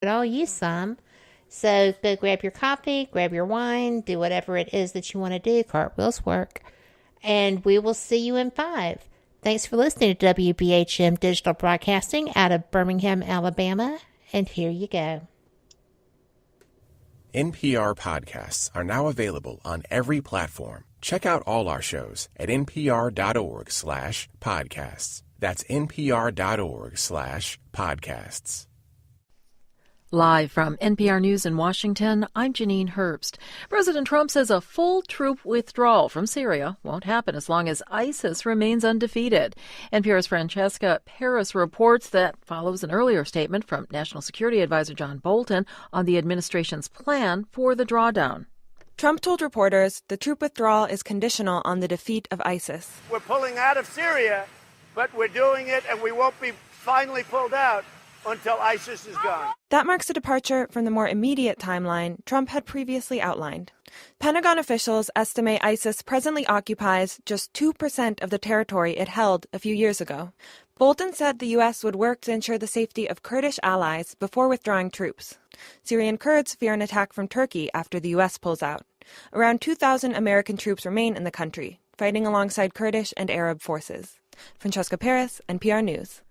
could all use some. So go grab your coffee, grab your wine, do whatever it is that you want to do. Cartwheels work. And we will see you in 5. Thanks for listening to WBHM Digital Broadcasting out of Birmingham, Alabama. And here you go. NPR podcasts are now available on every platform. Check out all our shows at npr.org/podcasts. That's npr.org/podcasts. Live from NPR News in Washington, I'm Janine Herbst. President Trump says a full troop withdrawal from Syria won't happen as long as ISIS remains undefeated. NPR's Francesca Paris reports that follows an earlier statement from National Security Advisor John Bolton on the administration's plan for the drawdown. Trump told reporters the troop withdrawal is conditional on the defeat of ISIS. We're pulling out of Syria, but we're doing it and we won't be finally pulled out until ISIS is gone. That marks a departure from the more immediate timeline Trump had previously outlined. Pentagon officials estimate ISIS presently occupies just 2% of the territory it held a few years ago. Bolton said the U.S. would work to ensure the safety of Kurdish allies before withdrawing troops. Syrian Kurds fear an attack from Turkey after the U.S. pulls out. Around 2,000 American troops remain in the country, fighting alongside Kurdish and Arab forces. Francesca Paris, NPR News.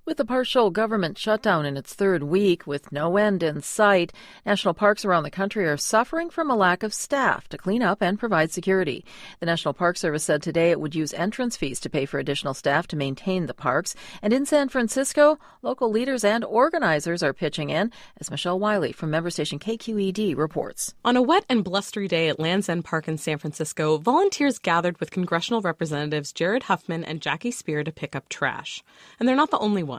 With the partial government shutdown in its third week with no end in sight, national parks around the country are suffering from a lack of staff to clean up and provide security. The National Park Service said today it would use entrance fees to pay for additional staff to maintain the parks. And in San Francisco, local leaders and organizers are pitching in, as Michelle Wiley from member station KQED reports. On a wet and blustery day at Land's End Park in San Francisco, volunteers gathered with congressional representatives Jared Huffman and Jackie S.C.A.R.E to pick up trash. And they're not the only ones.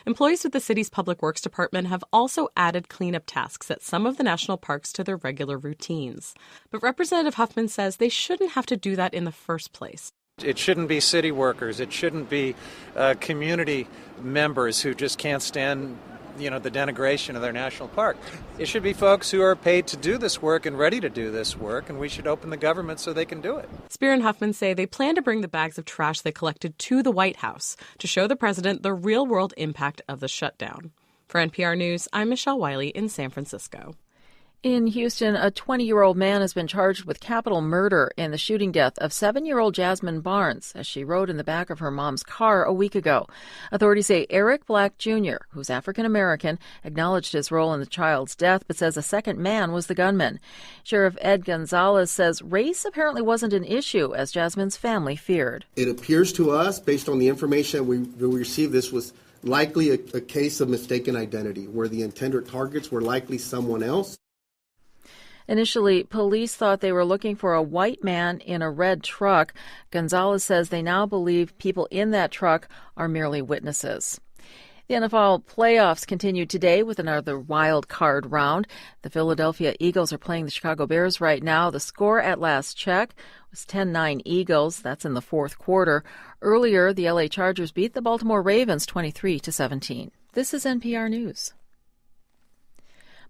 Employees with the city's Public Works Department have also added cleanup tasks at some of the national parks to their regular routines. But Representative Huffman says they shouldn't have to do that in the first place. It shouldn't be city workers. It shouldn't be community members who just can't stand the denigration of their national park. It should be folks who are paid to do this work and ready to do this work, and we should open the government so they can do it. S.C.A.R.E and Huffman say they plan to bring the bags of trash they collected to the White House to show the president the real-world impact of the shutdown. For NPR News, I'm Michelle Wiley in San Francisco. In Houston, a 20-year-old man has been charged with capital murder in the shooting death of 7-year-old Jasmine Barnes as she rode in the back of her mom's car a week ago. Authorities say Eric Black Jr., who's African-American, acknowledged his role in the child's death but says a second man was the gunman. Sheriff Ed Gonzalez says race apparently wasn't an issue as Jasmine's family feared. It appears to us, based on the information we received, this was likely a case of mistaken identity where the intended targets were likely someone else. Initially, police thought they were looking for a white man in a red truck. Gonzalez says they now believe people in that truck are merely witnesses. The NFL playoffs continue today with another wild card round. The Philadelphia Eagles are playing the Chicago Bears right now. The score at last check was 10-9 Eagles. That's in the fourth quarter. Earlier, the LA Chargers beat the Baltimore Ravens 23-17. This is NPR News.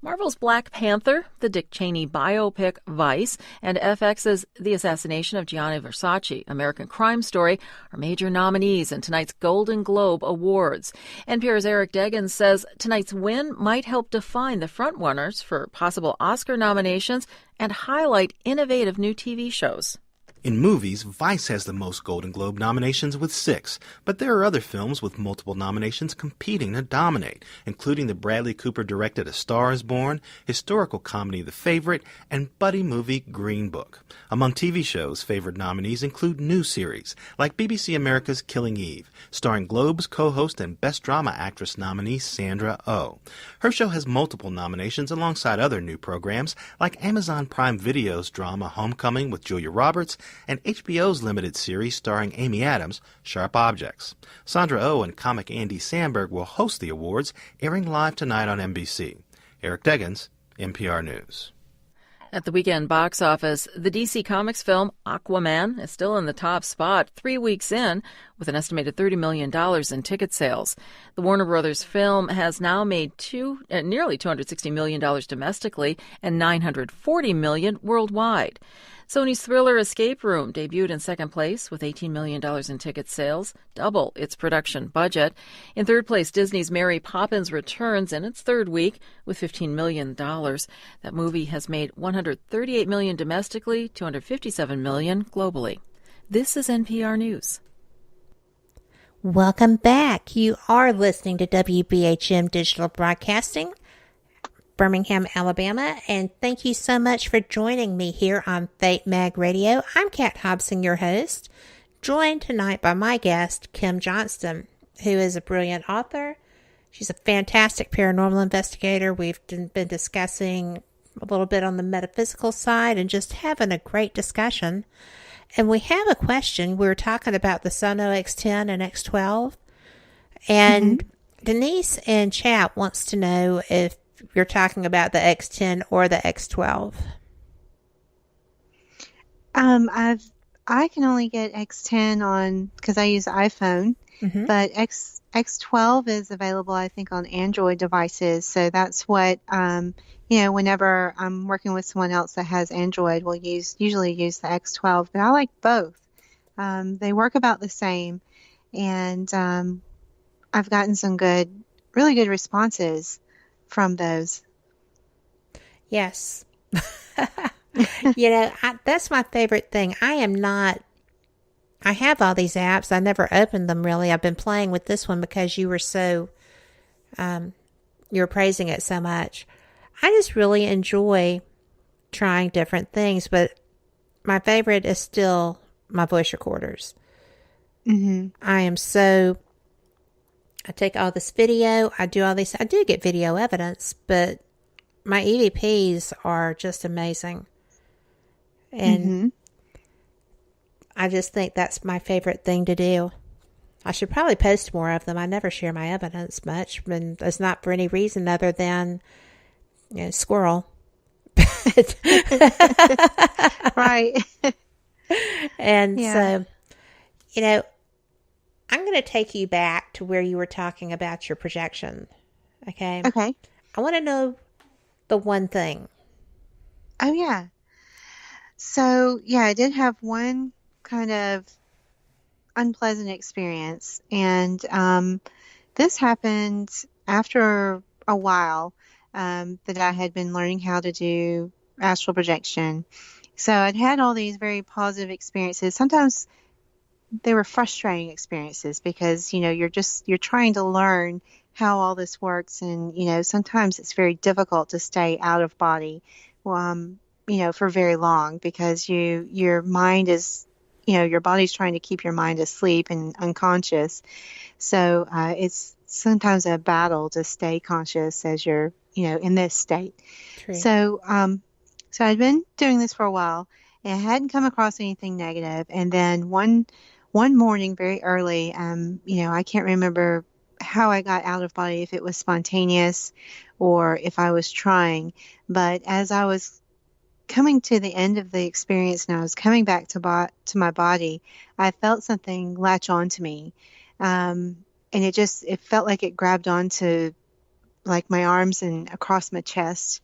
Marvel's Black Panther, the Dick Cheney biopic Vice, and FX's The Assassination of Gianni Versace, American Crime Story, are major nominees in tonight's Golden Globe Awards. NPR's Eric Deggans says tonight's win might help define the frontrunners for possible Oscar nominations and highlight innovative new TV shows. In movies, Vice has the most Golden Globe nominations with 6, but there are other films with multiple nominations competing to dominate, including the Bradley Cooper-directed A Star is Born, historical comedy The Favorite, and buddy movie Green Book. Among TV shows, favored nominees include new series, like BBC America's Killing Eve, starring Globe's co-host and Best Drama Actress nominee Sandra Oh. Her show has multiple nominations alongside other new programs, like Amazon Prime Video's drama Homecoming with Julia Roberts, and HBO's limited series starring Amy Adams, Sharp Objects. Sandra Oh and comic Andy Samberg will host the awards, airing live tonight on NBC. Eric Deggans, NPR News. At the weekend box office, the DC Comics film Aquaman is still in the top spot 3 weeks in, with an estimated $30 million in ticket sales. The Warner Brothers film has now made nearly $260 million domestically and $940 million worldwide. Sony's thriller Escape Room debuted in second place with $18 million in ticket sales, double its production budget. In third place, Disney's Mary Poppins returns in its third week with $15 million. That movie has made $138 million domestically, $257 million globally. This is NPR News. Welcome back. You are listening to WBHM Digital Broadcasting, Birmingham, Alabama, and thank you so much for joining me here on Fate Mag Radio. I'm Kat Hobson, your host, joined tonight by my guest, Kim Johnston, who is a brilliant author. She's a fantastic paranormal investigator. We've been discussing a little bit on the metaphysical side and just having a great discussion. And we have a question. We were talking about the Sono X10 and X12, and Denise in chat wants to know if you're talking about the X10 or the X12. I can only get X10 on because I use iPhone, but X12 is available, I think, on Android devices. So that's what whenever I'm working with someone else that has Android, we'll usually use the X12. But I like both. They work about the same, and I've gotten some really good responses from those. Yes. That's my favorite thing. I have all these apps. I never opened them really. I've been playing with this one because you were praising it so much. I just really enjoy trying different things, but my favorite is still my voice recorders. I take all this video, I do all these, I do get video evidence, but my EVPs are just amazing. And I just think that's my favorite thing to do. I should probably post more of them. I never share my evidence much, and it's not for any reason other than, squirrel. Right. And so, I'm going to take you back to where you were talking about your projection. Okay? Okay. I want to know the one thing. Oh, yeah. So, I did have one kind of unpleasant experience. And this happened after a while that I had been learning how to do astral projection. So I'd had all these very positive experiences. Sometimes they were frustrating experiences because, you're trying to learn how all this works. And, sometimes it's very difficult to stay out of body, for very long because your mind is, your body's trying to keep your mind asleep and unconscious. So it's sometimes a battle to stay conscious as you're, in this state. True. So I'd been doing this for a while and I hadn't come across anything negative. And then one morning very early, I can't remember how I got out of body, if it was spontaneous or if I was trying. But as I was coming to the end of the experience and I was coming back to my body, I felt something latch on to me. And it felt like it grabbed onto like my arms and across my chest.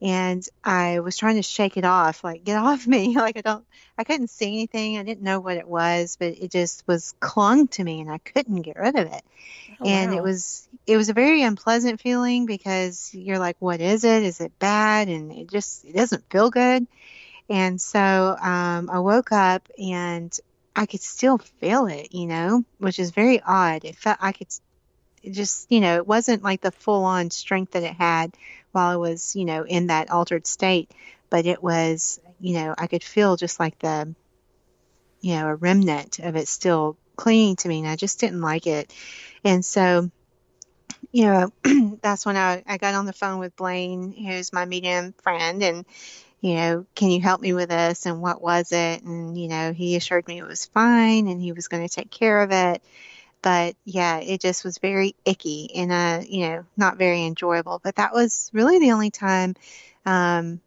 And I was trying to shake it off, like, get off me. Like, I couldn't see anything. I didn't know what it was, but it just was clung to me and I couldn't get rid of it. And wow. it was a very unpleasant feeling because you're like, what is it? Is it bad? And it doesn't feel good. And so, I woke up and I could still feel it, which is very odd. It felt, it wasn't like the full on strength that it had while I was, in that altered state, but it was, I could feel just like a remnant of it still clinging to me, and I just didn't like it. And so, that's when I got on the phone with Blaine, who's my medium friend, and, can you help me with this? And what was it? And, he assured me it was fine and he was going to take care of it. But yeah, it just was very icky and, not very enjoyable. But that was really the only time I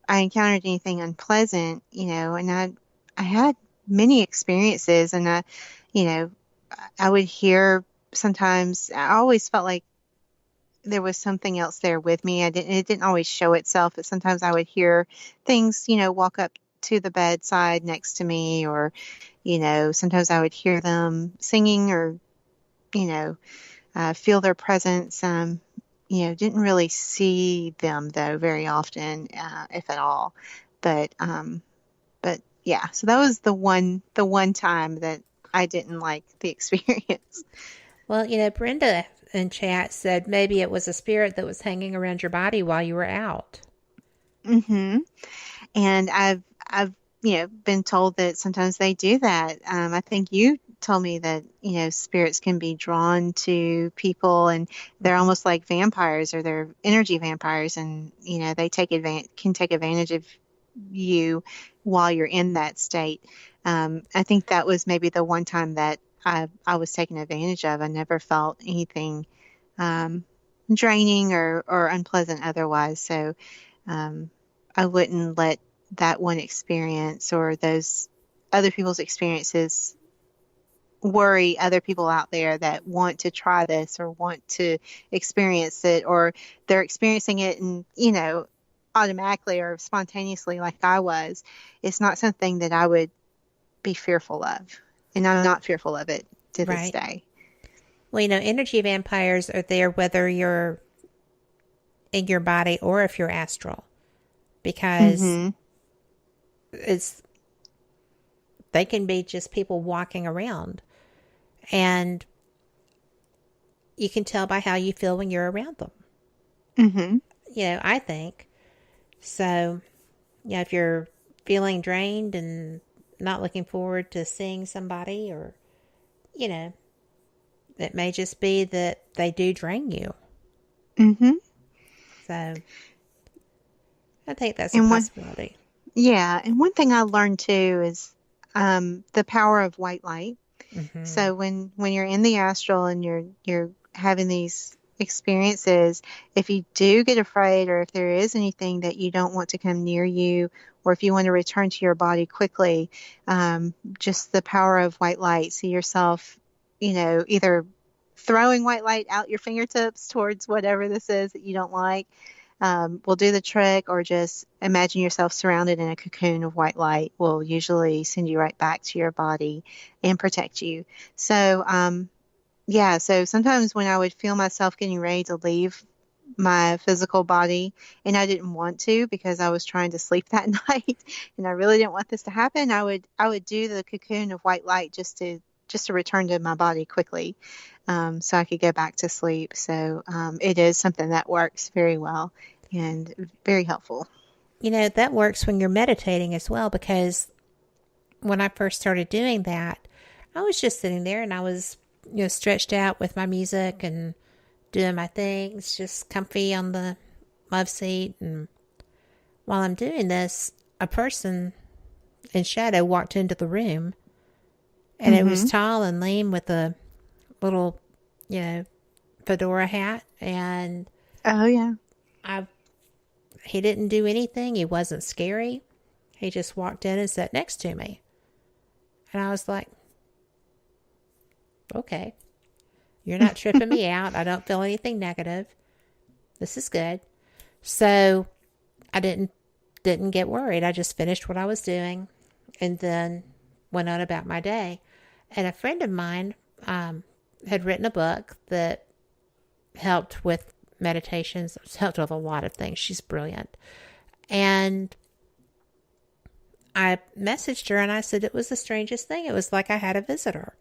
encountered anything unpleasant, and I had many experiences and, I would hear sometimes, I always felt like there was something else there with me. It didn't always show itself, but sometimes I would hear things, walk up to the bedside next to me, or, sometimes I would hear them singing, or, feel their presence. Didn't really see them though very often, if at all. But yeah, so that was the one time that I didn't like the experience. Well, Brenda in chat said maybe it was a spirit that was hanging around your body while you were out. Mm-hmm. And I've been told that sometimes they do that. I think you told me that spirits can be drawn to people, and they're almost like vampires, or they're energy vampires, and they can take advantage of you while you're in that state. I think that was maybe the one time that I was taken advantage of. I never felt anything draining or unpleasant otherwise. So I wouldn't let that one experience or those other people's experiences worry other people out there that want to try this or want to experience it, or they're experiencing it and, automatically or spontaneously like I was. It's not something that I would be fearful of. And I'm not fearful of it to this day. Well, energy vampires are there whether you're in your body or if you're astral. Because they can be just people walking around. And you can tell by how you feel when you're around them. Mm-hmm. I think. So, if you're feeling drained and not looking forward to seeing somebody, or, it may just be that they do drain you. Mm-hmm. So, I think that's a possibility. Yeah. And one thing I learned too is the power of white light. Mm-hmm. So when you're in the astral and you're having these experiences, if you do get afraid, or if there is anything that you don't want to come near you, or if you want to return to your body quickly, just the power of white light. See yourself, either throwing white light out your fingertips towards whatever this is that you don't like, will do the trick, or just imagine yourself surrounded in a cocoon of white light will usually send you right back to your body and protect you. So, so sometimes when I would feel myself getting ready to leave my physical body, and I didn't want to because I was trying to sleep that night, and I really didn't want this to happen, I would do the cocoon of white light just to return to my body quickly, so I could go back to sleep. So it is something that works very well and very helpful. That works when you're meditating as well, because when I first started doing that, I was just sitting there and I was, stretched out with my music and doing my things, just comfy on the love seat. And while I'm doing this, a person in shadow walked into the room, and it was tall and lean with a little, fedora hat. And oh yeah, he didn't do anything. He wasn't scary. He just walked in and sat next to me. And I was like, okay, you're not tripping me out. I don't feel anything negative. This is good. So I didn't get worried. I just finished what I was doing and then went on about my day. And a friend of mine had written a book that helped with meditations. It's helped with a lot of things. She's brilliant. And I messaged her and I said it was the strangest thing. It was like I had a visitor.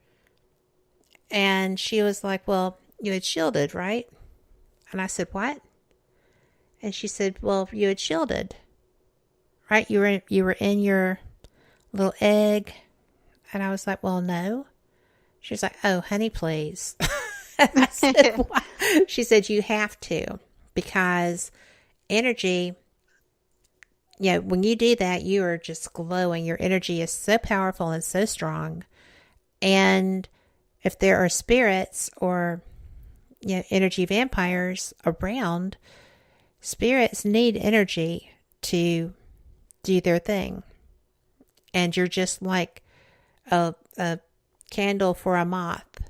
And she was like, well, you had shielded, right? And I said, what? And she said, well, you had shielded, right? You were in your little egg. And I was like, well, no. She was like, oh, honey, please. I said, why? She said, you have to, because energy, when you do that, you are just glowing. Your energy is so powerful and so strong. And if there are spirits or energy vampires around, spirits need energy to do their thing. And you're just like a candle for a moth.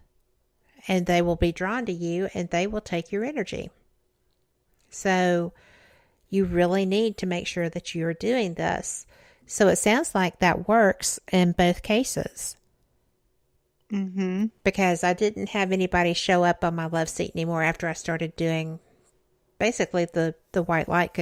and they will be drawn to you and they will take your energy. So you really need to make sure that you're doing this. So it sounds like that works in both cases. Mm-hmm. Because I didn't have anybody show up on my love seat anymore after I started doing basically the white light